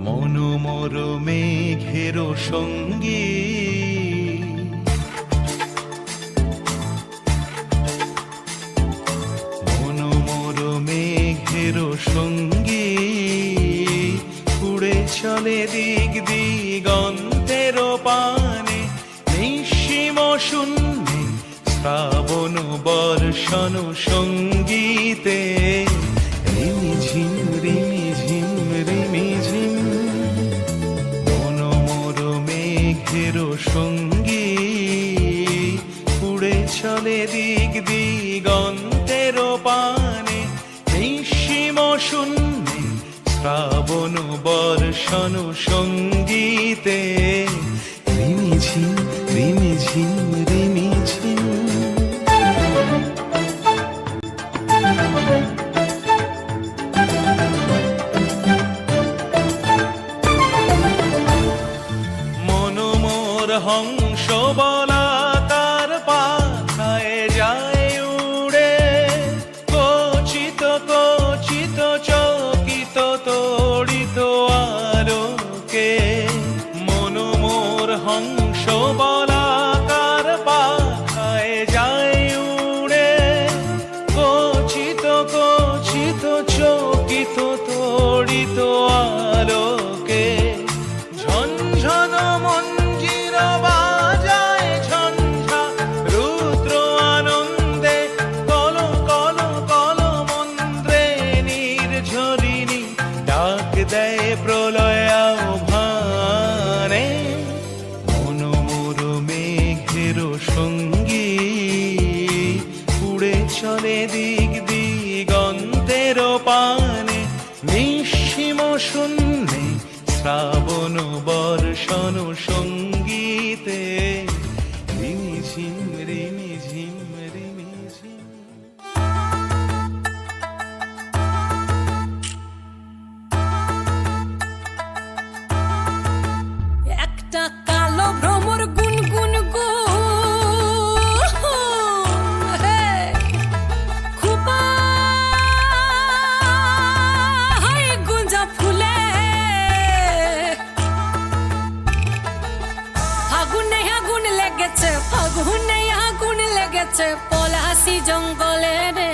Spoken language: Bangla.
মনোমর মেঘের সঙ্গী মনোমর মেঘের সঙ্গী উড়ে চলে দিক দিগন্তের পানে নিঃসীম শূন্যে শ্রাবণ বর্ষণ সঙ্গীতে রিমিঝিম রিমিঝিম রিমিঝিম মনোমর মেঘের সঙ্গী উড়ে চলে দিক দিগন্তের পানে নিঃসীম শূন্যে শ্রাবণ বর্ষণ সঙ্গীতে রিমিঝিম রিমিঝিম রিমিঝিম মনোমর হংস বলাকার পাখায় যায় উড়ে কচিত কচিত চকিত তড়িত আলোকে মনোমর হংস বলাকার পাখায় যায় উড়ে কচিত কচিত চকিত তড়িত আলোকে ঝনঝন মঞ্জির বাজায় ঝঞ্ঝা রুদ্র আনন্দে কল কল কল মন্ত্রে নির্ঝরিণী ডাক দেয় প্রলয় আহ্বানে মনোমর মেঘের সঙ্গী উড়ে চলে দিক দিগন্তের পানে নিঃসীম শূন্যে শ্রাবণ বর্ষণ সঙ্গীতে রিমিঝিম রিমিঝিম রিমিঝিম একটা কালো ভ্রমর গুনগুন গো খুবা গুঞ্জা ফুলে ফাগুনে আগুন লেগেছে পলাশি জঙ্গলে রে